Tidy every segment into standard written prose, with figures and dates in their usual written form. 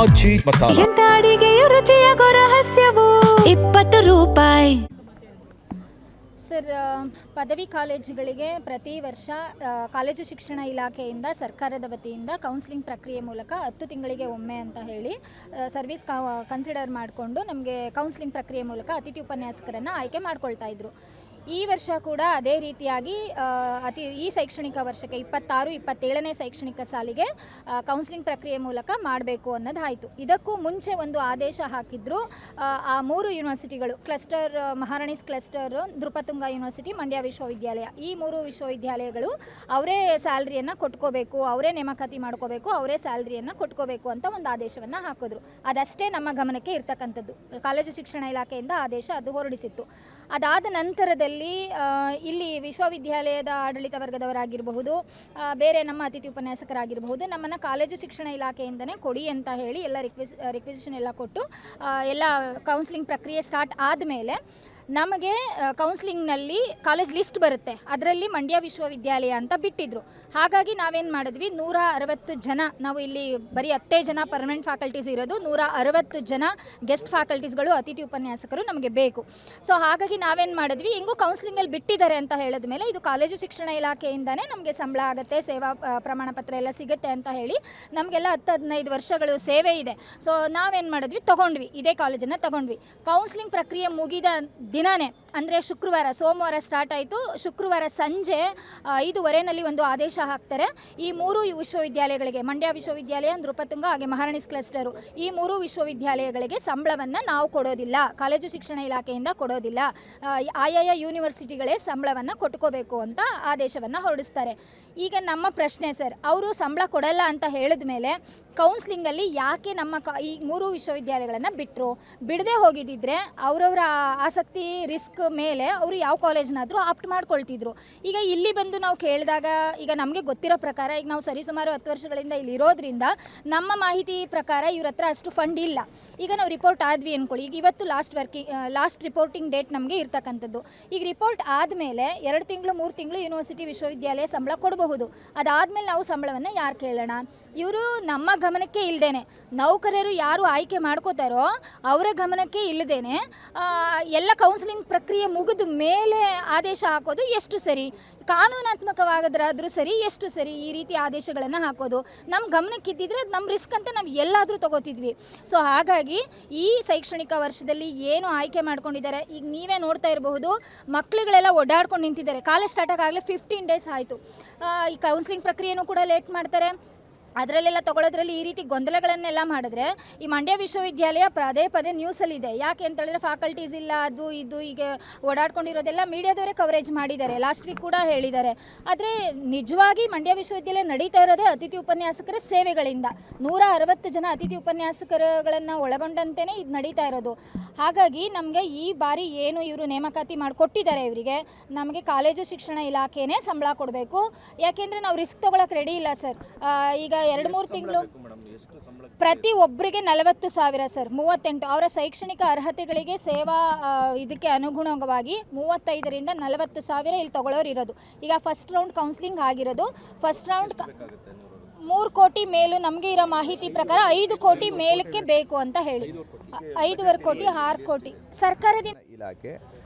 ಆಚಿ ಮಸಾಲ. ಎಂತ ಅಡಿಗೆಯ ರುಚಿಯಾಗೋ ರಹಸ್ಯವು 20 ರೂಪಾಯಿ. ಸರ್, ಪದವಿ ಕಾಲೇಜುಗಳಿಗೆ ಪ್ರತಿ ವರ್ಷ ಕಾಲೇಜು ಶಿಕ್ಷಣ ಇಲಾಖೆಯಿಂದ ಸರ್ಕಾರದ ವತಿಯಿಂದ ಕೌನ್ಸಿಲಿಂಗ್ ಪ್ರಕ್ರಿಯೆ ಮೂಲಕ 10 ತಿಂಗಳಿಗೆ ಒಮ್ಮೆ ಅಂತ ಹೇಳಿ ಸರ್ವಿಸ್ ಕನ್ಸಿಡರ್ ಮಾಡಿಕೊಂಡು ನಮಗೆ ಕೌನ್ಸಿಲಿಂಗ್ ಪ್ರಕ್ರಿಯೆ ಮೂಲಕ ಅತಿಥಿ ಉಪನ್ಯಾಸಕರನ್ನು ಆಯ್ಕೆ ಮಾಡ್ಕೊಳ್ತಾ ಇದ್ರು. ಈ ವರ್ಷ ಕೂಡ ಅದೇ ರೀತಿಯಾಗಿ ಈ ಶೈಕ್ಷಣಿಕ ವರ್ಷಕ್ಕೆ 26-27ನೇ ಶೈಕ್ಷಣಿಕ ಸಾಲಿಗೆ ಕೌನ್ಸಿಲಿಂಗ್ ಪ್ರಕ್ರಿಯೆ ಮೂಲಕ ಮಾಡಬೇಕು ಅನ್ನೋದಾಯಿತು. ಇದಕ್ಕೂ ಮುಂಚೆ ಒಂದು ಆದೇಶ ಹಾಕಿದ್ರು. ಆ 3 ಯೂನಿವರ್ಸಿಟಿಗಳು cluster, Maharani's cluster, Nrupatunga university, Mandya ವಿಶ್ವವಿದ್ಯಾಲಯ, ಈ 3 ವಿಶ್ವವಿದ್ಯಾಲಯಗಳು ಅವರೇ ಸ್ಯಾಲ್ರಿಯನ್ನು ಕೊಟ್ಕೋಬೇಕು, ಅವರೇ ನೇಮಕಾತಿ ಮಾಡ್ಕೋಬೇಕು, ಅವರೇ ಸ್ಯಾಲ್ರಿಯನ್ನು ಕೊಟ್ಕೋಬೇಕು ಅಂತ ಒಂದು ಆದೇಶವನ್ನು ಹಾಕಿದ್ರು. ಅದಷ್ಟೇ ನಮ್ಮ ಗಮನಕ್ಕೆ ಇರ್ತಕ್ಕಂಥದ್ದು. ಕಾಲೇಜು ಶಿಕ್ಷಣ ಇಲಾಖೆಯಿಂದ ಆದೇಶ ಅದು ಹೊರಡಿಸಿತ್ತು. ಅದಾದ ನಂತರದಲ್ಲಿ ಇಲ್ಲಿ ವಿಶ್ವವಿದ್ಯಾಲಯದ ಆಡಳಿತ ವರ್ಗದವರಾಗಿರಬಹುದು, ಬೇರೆ ನಮ್ಮ ಅತಿಥಿ ಉಪನ್ಯಾಸಕರಾಗಿರಬಹುದು, ನಮ್ಮನ್ನು ಕಾಲೇಜು ಶಿಕ್ಷಣ ಇಲಾಖೆಯಿಂದನೇ ಕೊಡಿ ಅಂತ ಹೇಳಿ ಎಲ್ಲ ರಿಕ್ವೆಸಿಷನ್ ಎಲ್ಲ ಕೊಟ್ಟು ಎಲ್ಲ ಕೌನ್ಸಿಲಿಂಗ್ ಪ್ರಕ್ರಿಯೆ ಸ್ಟಾರ್ಟ್ ಆದಮೇಲೆ ನಮಗೆ ಕೌನ್ಸಿಲಿಂಗ್ನಲ್ಲಿ ಕಾಲೇಜ್ ಲಿಸ್ಟ್ ಬರುತ್ತೆ, ಅದರಲ್ಲಿ ಮಂಡ್ಯ ವಿಶ್ವವಿದ್ಯಾಲಯ ಅಂತ ಬಿಟ್ಟಿದ್ರು. ಹಾಗಾಗಿ ನಾವೇನು ಮಾಡಿದ್ವಿ, 160 ಜನ, ನಾವು ಇಲ್ಲಿ ಬರೀ 10 ಜನ ಪರ್ಮನೆಂಟ್ ಫ್ಯಾಕಲ್ಟೀಸ್ ಇರೋದು, 160 ಜನ ಗೆಸ್ಟ್ ಫ್ಯಾಕಲ್ಟೀಸ್ಗಳು, ಅತಿಥಿ ಉಪನ್ಯಾಸಕರು ನಮಗೆ ಬೇಕು. ಸೊ ಹಾಗಾಗಿ ನಾವೇನು ಮಾಡಿದ್ವಿ, ಹಿಂಗೂ ಕೌನ್ಸಿಲಿಂಗಲ್ಲಿ ಬಿಟ್ಟಿದ್ದಾರೆ ಅಂತ ಹೇಳಿದ ಮೇಲೆ ಇದು ಕಾಲೇಜು ಶಿಕ್ಷಣ ಇಲಾಖೆಯಿಂದನೇ ನಮಗೆ ಸಂಬಳ ಆಗುತ್ತೆ, ಸೇವಾ ಪ್ರಮಾಣ ಪತ್ರ ಎಲ್ಲ ಸಿಗುತ್ತೆ ಅಂತ ಹೇಳಿ ನಮಗೆಲ್ಲ 10-15 ವರ್ಷಗಳು ಸೇವೆ ಇದೆ. ಸೊ ನಾವೇನು ಮಾಡಿದ್ವಿ, ತೊಗೊಂಡ್ವಿ, ಇದೇ ಕಾಲೇಜನ್ನು ತೊಗೊಂಡ್ವಿ. ಕೌನ್ಸಿಲಿಂಗ್ ಪ್ರಕ್ರಿಯೆ ಮುಗಿದ ದಿನಾನೇ ಅಂದರೆ ಶುಕ್ರವಾರ, ಸೋಮವಾರ ಸ್ಟಾರ್ಟ್ ಆಯಿತು. ಶುಕ್ರವಾರ ಸಂಜೆ 5:15ನಲ್ಲಿ ಒಂದು ಆದೇಶ ಹಾಕ್ತಾರೆ. ಈ 3 ವಿಶ್ವವಿದ್ಯಾಲಯಗಳಿಗೆ, ಮಂಡ್ಯ ವಿಶ್ವವಿದ್ಯಾಲಯ, ನೃಪತುಂಗ ಹಾಗೆ ಮಹಾರಾಣೀಸ್ ಕ್ಲಸ್ಟರು, ಈ 3 ವಿಶ್ವವಿದ್ಯಾಲಯಗಳಿಗೆ ಸಂಬಳವನ್ನು ನಾವು ಕೊಡೋದಿಲ್ಲ, ಕಾಲೇಜು ಶಿಕ್ಷಣ ಇಲಾಖೆಯಿಂದ ಕೊಡೋದಿಲ್ಲ, ಆಯಾಯ ಯೂನಿವರ್ಸಿಟಿಗಳೇ ಸಂಬಳವನ್ನು ಕೊಟ್ಕೋಬೇಕು ಅಂತ ಆದೇಶವನ್ನು ಹೊರಡಿಸ್ತಾರೆ. ಈಗ ನಮ್ಮ ಪ್ರಶ್ನೆ ಸರ್, ಅವರು ಸಂಬಳ ಕೊಡಲ್ಲ ಅಂತ ಹೇಳಿದ ಮೇಲೆ ಕೌನ್ಸಿಲಿಂಗಲ್ಲಿ ಯಾಕೆ ನಮ್ಮ ಈ 3 ವಿಶ್ವವಿದ್ಯಾಲಯಗಳನ್ನು ಬಿಟ್ಟರು? ಬಿಡದೆ ಹೋಗಿದ್ದಿದ್ರೆ ಅವರವರ ಆಸಕ್ತಿ ರಿಸ್ಕ್ ಮೇಲೆ ಅವರು ಯಾವ ಕಾಲೇಜ್ನಾದರೂ ಆಪ್ಟ್ ಮಾಡ್ಕೊಳ್ತಿದ್ರು. ಈಗ ಇಲ್ಲಿ ಬಂದು ನಾವು ಕೇಳಿದಾಗ, ಈಗ ನಮಗೆ ಗೊತ್ತಿರೋ ಪ್ರಕಾರ, ಈಗ ನಾವು ಸರಿಸುಮಾರು 10 ವರ್ಷಗಳಿಂದ ಇಲ್ಲಿ ಇರೋದ್ರಿಂದ ನಮ್ಮ ಮಾಹಿತಿ ಪ್ರಕಾರ ಇವ್ರ ಹತ್ರ ಅಷ್ಟು ಫಂಡ್ ಇಲ್ಲ. ಈಗ ನಾವು ರಿಪೋರ್ಟ್ ಆದ್ವಿ ಅಂದ್ಕೊಳ್ಳಿ, ಈಗ ಇವತ್ತು ಲಾಸ್ಟ್ ರಿಪೋರ್ಟಿಂಗ್ ಡೇಟ್ ನಮಗೆ ಇರ್ತಕ್ಕಂಥದ್ದು. ಈಗ ರಿಪೋರ್ಟ್ ಆದಮೇಲೆ 2 ತಿಂಗಳು 3 ತಿಂಗಳು ಯೂನಿವರ್ಸಿಟಿ ವಿಶ್ವವಿದ್ಯಾಲಯ ಸಂಬಳ ಕೊಡಬಹುದು. ಅದಾದಮೇಲೆ ನಾವು ಸಂಬಳವನ್ನು ಯಾರು ಕೇಳೋಣ? ಇವರು ನಮ್ಮ ಗಮನಕ್ಕೆ ಇಲ್ಲದೇನೆ, ನೌಕರರು ಯಾರು ಆಯ್ಕೆ ಮಾಡ್ಕೋತಾರೋ ಅವರ ಗಮನಕ್ಕೆ ಇಲ್ಲದೇನೆ ಎಲ್ಲ ಕೌನ್ಸಿಲಿಂಗ್ ಪ್ರಕ್ರಿಯೆ ಮುಗಿದ ಮೇಲೆ ಆದೇಶ ಹಾಕೋದು ಎಷ್ಟು ಸರಿ? ಕಾನೂನಾತ್ಮಕವಾಗದ್ರಾದ್ರೂ ಸರಿ, ಎಷ್ಟು ಸರಿ ಈ ರೀತಿ ಆದೇಶಗಳನ್ನು ಹಾಕೋದು? ನಮ್ಮ ಗಮನಕ್ಕಿದ್ದಿದ್ರೆ ನಮ್ಮ ರಿಸ್ಕ್ ಅಂತ ನಾವು ಎಲ್ಲಾದರೂ ತಗೋತಿದ್ವಿ. ಸೊ ಹಾಗಾಗಿ ಈ ಶೈಕ್ಷಣಿಕ ವರ್ಷದಲ್ಲಿ ಏನು ಆಯ್ಕೆ ಮಾಡ್ಕೊಂಡಿದ್ದಾರೆ, ಈಗ ನೀವೇ ನೋಡ್ತಾ ಇರಬಹುದು, ಮಕ್ಕಳುಗಳೆಲ್ಲ ಓಡಾಡ್ಕೊಂಡು ನಿಂತಿದ್ದಾರೆ. ಕಾಲೇಜ್ ಸ್ಟಾರ್ಟ್ ಆಗಾಗಲೇ 15 ಡೇಸ್ ಆಯಿತು. ಈ ಕೌನ್ಸಿಲಿಂಗ್ ಪ್ರಕ್ರಿಯೆನೂ ಕೂಡ ಲೇಟ್ ಮಾಡ್ತಾರೆ. ಅದರಲ್ಲೆಲ್ಲ ತೊಗೊಳೋದ್ರಲ್ಲಿ ಈ ರೀತಿ ಗೊಂದಲಗಳನ್ನೆಲ್ಲ ಮಾಡಿದ್ರೆ ಈ ಮಂಡ್ಯ ವಿಶ್ವವಿದ್ಯಾಲಯ ಪದೇ ನ್ಯೂಸಲ್ಲಿದೆ. ಯಾಕೆ ಅಂತ ಹೇಳಿದ್ರೆ ಫ್ಯಾಕಲ್ಟೀಸ್ ಇಲ್ಲ, ಅದು ಇದು ಈಗ ಓಡಾಡ್ಕೊಂಡಿರೋದೆಲ್ಲ ಮೀಡಿಯಾದವರೇ ಕವರೇಜ್ ಮಾಡಿದ್ದಾರೆ, ಲಾಸ್ಟ್ ವೀಕ್ ಕೂಡ ಹೇಳಿದ್ದಾರೆ. ಆದರೆ ನಿಜವಾಗಿ ಮಂಡ್ಯ ವಿಶ್ವವಿದ್ಯಾಲಯ ನಡೀತಾ ಇರೋದೇ ಅತಿಥಿ ಉಪನ್ಯಾಸಕರ ಸೇವೆಗಳಿಂದ. 160 ಜನ ಅತಿಥಿ ಉಪನ್ಯಾಸಕರುಗಳನ್ನು ಒಳಗೊಂಡಂತೆಯೇ ಇದು ನಡೀತಾ ಇರೋದು. ಹಾಗಾಗಿ ನಮಗೆ ಈ ಬಾರಿ ಏನು ಇವರು ನೇಮಕಾತಿ ಮಾಡಿಕೊಟ್ಟಿದ್ದಾರೆ, ಇವರಿಗೆ ನಮಗೆ ಕಾಲೇಜು ಶಿಕ್ಷಣ ಇಲಾಖೆನೇ ಸಂಬಳ ಕೊಡಬೇಕು. ಯಾಕೆಂದರೆ ನಾವು ರಿಸ್ಕ್ ತೊಗೊಳಕ್ಕೆ ರೆಡಿ ಇಲ್ಲ ಸರ್. ಈಗ 2-3 ತಿಂಗಳು ಪ್ರತಿ ಒಬ್ಬರಿಗೆ 40,000 ಸರ್, 38 ಅವರ ಶೈಕ್ಷಣಿಕ ಅರ್ಹತೆಗಳಿಗೆ ಸೇವಾ ಇದಕ್ಕೆ ಅನುಗುಣವಾಗಿ 35ರಿಂದ 40,000 ಇಲ್ಲಿ ತಗೊಳ್ಳೋರು ಇರೋದು. ಈಗ ಫಸ್ಟ್ ರೌಂಡ್ ಕೌನ್ಸಿಲಿಂಗ್ ಆಗಿರೋದು, ಫಸ್ಟ್ ರೌಂಡ್ 3 ಕೋಟಿ ಮೇಲೂ ನಮಗೆ ಇರೋ ಮಾಹಿತಿ ಪ್ರಕಾರ 5 ಕೋಟಿ ಮೇಲಕ್ಕೆ ಬೇಕು ಅಂತ ಹೇಳಿ, 5.5 ಕೋಟಿ 6 ಕೋಟಿ ಸರ್ಕಾರದಿಂದ ಇಲಾಖೆ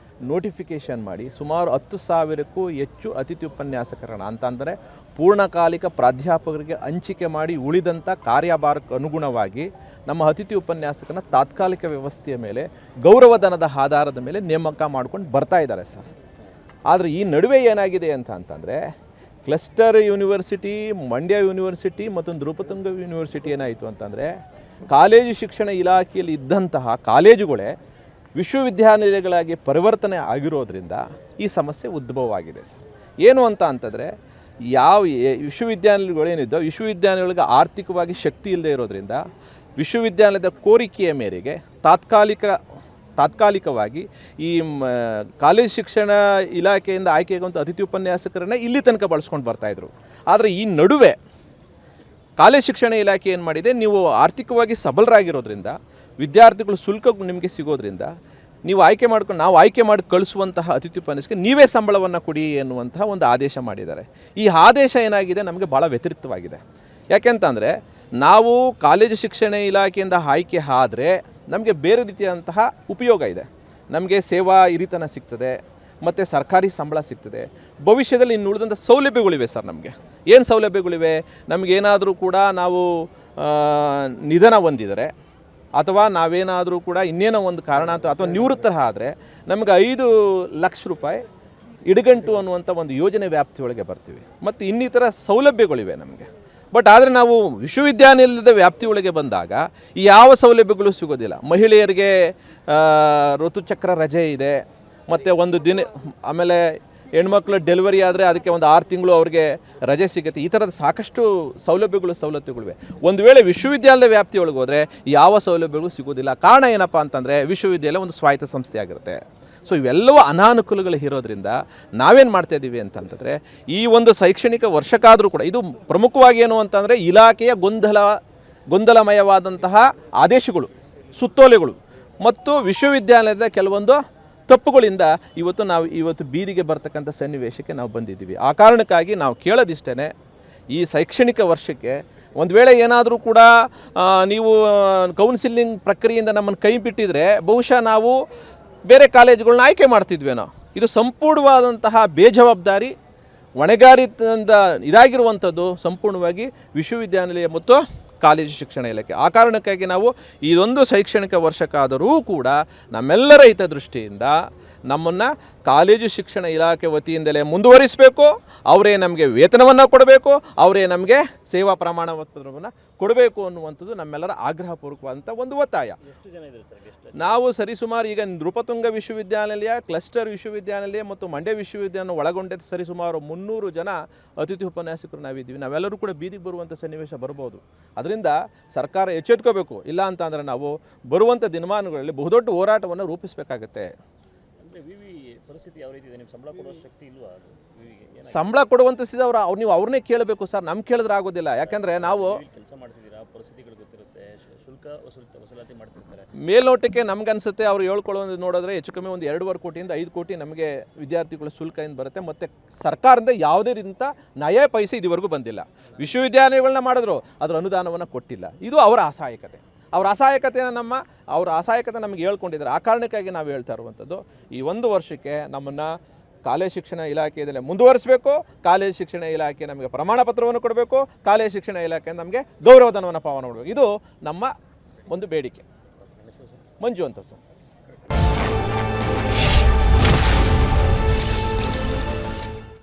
ನೋಟಿಫಿಕೇಷನ್ ಮಾಡಿ ಸುಮಾರು 10,000ಕ್ಕೂ ಹೆಚ್ಚು ಅತಿಥಿ ಉಪನ್ಯಾಸಕರನ್ನು ಅಂತಂದರೆ ಪೂರ್ಣಕಾಲಿಕ ಪ್ರಾಧ್ಯಾಪಕರಿಗೆ ಹಂಚಿಕೆ ಮಾಡಿ ಉಳಿದಂಥ ಕಾರ್ಯಭಾರಕ್ಕೆ ಅನುಗುಣವಾಗಿ ನಮ್ಮ ಅತಿಥಿ ಉಪನ್ಯಾಸಕನ ತಾತ್ಕಾಲಿಕ ವ್ಯವಸ್ಥೆಯ ಮೇಲೆ ಗೌರವಧನದ ಆಧಾರದ ಮೇಲೆ ನೇಮಕ ಮಾಡ್ಕೊಂಡು ಬರ್ತಾ ಇದ್ದಾರೆ ಸರ್. ಆದರೆ ಈ ನಡುವೆ ಏನಾಗಿದೆ ಅಂತಂದರೆ ಕ್ಲಸ್ಟರ್ ಯೂನಿವರ್ಸಿಟಿ, ಮಂಡ್ಯ ಯೂನಿವರ್ಸಿಟಿ ಮತ್ತು ನೃಪತುಂಗ ಯೂನಿವರ್ಸಿಟಿ ಏನಾಯಿತು ಅಂತಂದರೆ ಕಾಲೇಜು ಶಿಕ್ಷಣ ಇಲಾಖೆಯಲ್ಲಿ ಇದ್ದಂತಹ ಕಾಲೇಜುಗಳೇ ವಿಶ್ವವಿದ್ಯಾನಿಲಯಗಳಾಗಿ ಪರಿವರ್ತನೆ ಆಗಿರೋದ್ರಿಂದ ಈ ಸಮಸ್ಯೆ ಉದ್ಭವವಾಗಿದೆ ಸರ್. ಏನು ಅಂತಂದರೆ ಯಾವ ವಿಶ್ವವಿದ್ಯಾನಿಲಯಗಳೇನಿದ್ದೋ ವಿಶ್ವವಿದ್ಯಾನಿಲಯಗಳಿಗೆ ಆರ್ಥಿಕವಾಗಿ ಶಕ್ತಿ ಇಲ್ಲದೆ ಇರೋದ್ರಿಂದ ವಿಶ್ವವಿದ್ಯಾಲಯದ ಕೋರಿಕೆಯ ಮೇರೆಗೆ ತಾತ್ಕಾಲಿಕವಾಗಿ ಈ ಕಾಲೇಜು ಶಿಕ್ಷಣ ಇಲಾಖೆಯಿಂದ ಆಯ್ಕೆಯಾಗುವಂಥ ಅತಿಥಿ ಉಪನ್ಯಾಸಕರನ್ನೇ ಇಲ್ಲಿ ತನಕ ಬಳಸ್ಕೊಂಡು ಬರ್ತಾಯಿದ್ರು. ಆದರೆ ಈ ನಡುವೆ ಕಾಲೇಜು ಶಿಕ್ಷಣ ಇಲಾಖೆ ಏನು ಮಾಡಿದೆ, ನೀವು ಆರ್ಥಿಕವಾಗಿ ಸಬಲರಾಗಿರೋದ್ರಿಂದ ವಿದ್ಯಾರ್ಥಿಗಳು ಶುಲ್ಕ ನಿಮಗೆ ಸಿಗೋದ್ರಿಂದ ನೀವು ನಾವು ಆಯ್ಕೆ ಮಾಡಿ ಕಳಿಸುವಂತಹ ಅತಿಥಿ ಉಪನ್ಯಾಸಕ್ಕೆ ನೀವೇ ಸಂಬಳವನ್ನು ಕೊಡಿ ಎನ್ನುವಂತಹ ಒಂದು ಆದೇಶ ಮಾಡಿದ್ದಾರೆ. ಈ ಆದೇಶ ಏನಾಗಿದೆ, ನಮಗೆ ಭಾಳ ವ್ಯತಿರಿಕ್ತವಾಗಿದೆ. ಯಾಕೆಂತಂದರೆ ನಾವು ಕಾಲೇಜು ಶಿಕ್ಷಣ ಇಲಾಖೆಯಿಂದ ಆಯ್ಕೆ ಆದರೆ ನಮಗೆ ಬೇರೆ ರೀತಿಯಾದಂತಹ ಉಪಯೋಗ ಇದೆ. ನಮಗೆ ಸೇವಾ ಹಿರಿತನ ಸಿಗ್ತದೆ ಮತ್ತು ಸರ್ಕಾರಿ ಸಂಬಳ ಸಿಗ್ತದೆ. ಭವಿಷ್ಯದಲ್ಲಿ ಇನ್ನು ಉಳಿದಂಥ ಸೌಲಭ್ಯಗಳಿವೆ ಸರ್. ನಮಗೆ ಏನು ಸೌಲಭ್ಯಗಳಿವೆ? ನಮಗೇನಾದರೂ ಕೂಡ ನಾವು ನಿಧನ ಹೊಂದಿದರೆ ಅಥವಾ ನಾವೇನಾದರೂ ಕೂಡ ಇನ್ನೇನೋ ಒಂದು ಕಾರಣಾಂತರ ಅಥವಾ ನಿವೃತ್ತರ ಆದರೆ ನಮಗೆ 5 ಲಕ್ಷ ರೂಪಾಯಿ ಇಡಗಂಟು ಅನ್ನುವಂಥ ಒಂದು ಯೋಜನೆ ವ್ಯಾಪ್ತಿಯೊಳಗೆ ಬರ್ತೀವಿ. ಮತ್ತು ಇನ್ನಿತರ ಸೌಲಭ್ಯಗಳಿವೆ ನಮಗೆ. ಬಟ್ ಆದರೆ ನಾವು ವಿಶ್ವವಿದ್ಯಾನಿಲಯದ ವ್ಯಾಪ್ತಿಯೊಳಗೆ ಬಂದಾಗ ಈ ಯಾವ ಸೌಲಭ್ಯಗಳು ಸಿಗೋದಿಲ್ಲ. ಮಹಿಳೆಯರಿಗೆ ಋತುಚಕ್ರ ರಜೆ ಇದೆ, ಮತ್ತು ಒಂದು ದಿನ ಆಮೇಲೆ ಹೆಣ್ಮಕ್ಳು ಡೆಲಿವರಿ ಆದರೆ ಅದಕ್ಕೆ ಒಂದು 6 ತಿಂಗಳು ಅವ್ರಿಗೆ ರಜೆ ಸಿಗುತ್ತೆ. ಈ ಥರದ ಸಾಕಷ್ಟು ಸವಲತ್ತುಗಳಿವೆ. ಒಂದು ವೇಳೆ ವಿಶ್ವವಿದ್ಯಾಲಯದ ವ್ಯಾಪ್ತಿಯೊಳಗೆ ಹೋದರೆ ಯಾವ ಸೌಲಭ್ಯಗಳು ಸಿಗೋದಿಲ್ಲ. ಕಾರಣ ಏನಪ್ಪ ಅಂತಂದರೆ ವಿಶ್ವವಿದ್ಯಾಲಯ ಒಂದು ಸ್ವಾಯತ್ತ ಸಂಸ್ಥೆ ಆಗಿರುತ್ತೆ. ಸೊ ಇವೆಲ್ಲವೂ ಅನಾನುಕೂಲಗಳು ಇರೋದ್ರಿಂದ ನಾವೇನು ಮಾಡ್ತಾಯಿದ್ದೀವಿ ಅಂತಂತಂದರೆ ಈ ಒಂದು ಶೈಕ್ಷಣಿಕ ವರ್ಷಕ್ಕಾದರೂ ಕೂಡ ಇದು ಪ್ರಮುಖವಾಗಿ ಏನು ಅಂತಂದರೆ ಇಲಾಖೆಯ ಗೊಂದಲಮಯವಾದಂತಹ ಆದೇಶಗಳು, ಸುತ್ತೋಲೆಗಳು ಮತ್ತು ವಿಶ್ವವಿದ್ಯಾಲಯದ ಕೆಲವೊಂದು ತಪ್ಪುಗಳಿಂದ ಇವತ್ತು ಬೀದಿಗೆ ಬರ್ತಕ್ಕಂಥ ಸನ್ನಿವೇಶಕ್ಕೆ ನಾವು ಬಂದಿದ್ದೀವಿ. ಆ ಕಾರಣಕ್ಕಾಗಿ ನಾವು ಕೇಳೋದಿಷ್ಟೇ, ಈ ಶೈಕ್ಷಣಿಕ ವರ್ಷಕ್ಕೆ ಒಂದು ವೇಳೆ ಏನಾದರೂ ಕೂಡ ನೀವು ಕೌನ್ಸಿಲಿಂಗ್ ಪ್ರಕ್ರಿಯೆಯಿಂದ ನಮ್ಮನ್ನು ಕೈ ಬಿಟ್ಟಿದ್ರೆ ಬಹುಶಃ ನಾವು ಬೇರೆ ಕಾಲೇಜುಗಳನ್ನ ಆಯ್ಕೆ ಮಾಡ್ತಿದ್ವೇನೋ. ಇದು ಸಂಪೂರ್ಣವಾದಂತಹ ಬೇಜವಾಬ್ದಾರಿ ಹೊಣೆಗಾರಿಕೆಯಿಂದ ಇದಾಗಿರುವಂಥದ್ದು ಸಂಪೂರ್ಣವಾಗಿ ವಿಶ್ವವಿದ್ಯಾನಿಲಯ ಮತ್ತು ಕಾಲೇಜು ಶಿಕ್ಷಣ ಇಲಾಖೆ. ಆ ಕಾರಣಕ್ಕಾಗಿ ನಾವು ಇದೊಂದು ಶೈಕ್ಷಣಿಕ ವರ್ಷಕ್ಕಾದರೂ ಕೂಡ ನಮ್ಮೆಲ್ಲರ ಹಿತದೃಷ್ಟಿಯಿಂದ ನಮ್ಮನ್ನು ಕಾಲೇಜು ಶಿಕ್ಷಣ ಇಲಾಖೆ ವತಿಯಿಂದಲೇ ಮುಂದುವರಿಸಬೇಕು. ಅವರೇ ನಮಗೆ ವೇತನವನ್ನು ಕೊಡಬೇಕು, ಅವರೇ ನಮಗೆ ಸೇವಾ ಪ್ರಮಾಣ ಪತ್ರವನ್ನು ಕೊಡಬೇಕು ಅನ್ನುವಂಥದ್ದು ನಮ್ಮೆಲ್ಲರ ಆಗ್ರಹಪೂರ್ವಕವಾದಂಥ ಒಂದು ಒತ್ತಾಯ. ನಾವು ಸರಿಸುಮಾರು ಈಗ ನೃಪತುಂಗ ವಿಶ್ವವಿದ್ಯಾನಿಲಯ, ಕ್ಲಸ್ಟರ್ ವಿಶ್ವವಿದ್ಯಾನಿಲಯ ಮತ್ತು ಮಂಡ್ಯ ವಿಶ್ವವಿದ್ಯಾಲಯ ಒಳಗೊಂಡೆ ಸರಿಸುಮಾರು 300 ಜನ ಅತಿಥಿ ಉಪನ್ಯಾಸಕರು ನಾವಿದ್ದೀವಿ. ನಾವೆಲ್ಲರೂ ಕೂಡ ಬೀದಿಗೆ ಬರುವಂಥ ಸನ್ನಿವೇಶ ಬರ್ಬೋದು. ಅದರಿಂದ ಸರ್ಕಾರ ಎಚ್ಚೆತ್ಕೋಬೇಕು. ಇಲ್ಲ ಅಂತ ಅಂದರೆ ನಾವು ಬರುವಂಥ ದಿನಮಾನಗಳಲ್ಲಿ ಬಹುದೊಡ್ಡ ಹೋರಾಟವನ್ನು ರೂಪಿಸಬೇಕಾಗತ್ತೆ. ಪರಿಸ್ಥಿತಿ ಯಾವ ರೀತಿ ಇದೆ? ನೀವು ಸಂಬಳ ಕೊಡುವ ಶಕ್ತಿ ಇಲ್ವಾ? ಸಂಬಳ ಕೊಡುವಂಥ ಸ್ಥಿತಿ ನೀವು ಅವ್ರನ್ನೇ ಕೇಳಬೇಕು ಸರ್. ನಮ್ಗೆ ಕೇಳಿದ್ರೆ ಆಗೋದಿಲ್ಲ. ಯಾಕಂದರೆ ನಾವು ಕೆಲಸ ಮಾಡ್ತಿದ್ದೀರಾ, ಪರಿಸ್ಥಿತಿಗಳು ಗೊತ್ತಿರುತ್ತೆ, ಶುಲ್ಕ ವಸೂಲಾತಿ ಮಾಡ್ತಿರ್ತಾರೆ. ಮೇಲ್ನೋಟಕ್ಕೆ ನಮ್ಗನ್ಸುತ್ತೆ ಅವ್ರು ಹೇಳ್ಕೊಳ್ಳೋದು ನೋಡಿದ್ರೆ ಹೆಚ್ಚು ಕಮ್ಮಿ ಒಂದು 2.5 ಕೋಟಿಯಿಂದ 5 ಕೋಟಿ ನಮಗೆ ವಿದ್ಯಾರ್ಥಿಗಳ ಶುಲ್ಕದಿಂದ ಬರುತ್ತೆ. ಮತ್ತು ಸರ್ಕಾರದಿಂದ ಯಾವುದೇ ರೀತಿಯ ನಯ ಪೈಸೆ ಇದುವರೆಗೂ ಬಂದಿಲ್ಲ. ವಿಶ್ವವಿದ್ಯಾಲಯಗಳನ್ನ ಮಾಡಿದ್ರು ಅದರ ಅನುದಾನವನ್ನು ಕೊಟ್ಟಿಲ್ಲ. ಇದು ಅವರ ಅಸಹಾಯಕತೆ. ಅವ್ರ ಅಸಹಾಯಕತೆ ನಮಗೆ ಹೇಳ್ಕೊಂಡಿದ್ದಾರೆ. ಆ ಕಾರಣಕ್ಕಾಗಿ ನಾವು ಹೇಳ್ತಾ ಇರುವಂಥದ್ದು ಈ ಒಂದು ವರ್ಷಕ್ಕೆ ನಮ್ಮನ್ನು ಕಾಲೇಜು ಶಿಕ್ಷಣ ಇಲಾಖೆಯಲ್ಲೇ ಮುಂದುವರಿಸಬೇಕು. ಕಾಲೇಜು ಶಿಕ್ಷಣ ಇಲಾಖೆ ನಮಗೆ ಪ್ರಮಾಣ ಪತ್ರವನ್ನು ಕೊಡಬೇಕು. ಕಾಲೇಜು ಶಿಕ್ಷಣ ಇಲಾಖೆ ನಮಗೆ ಗೌರವಧನವನ್ನು ಪಾವನೆ ಮಾಡಬೇಕು. ಇದು ನಮ್ಮ ಒಂದು ಬೇಡಿಕೆ. ಮಂಜು ಅಂತ ಸರ್.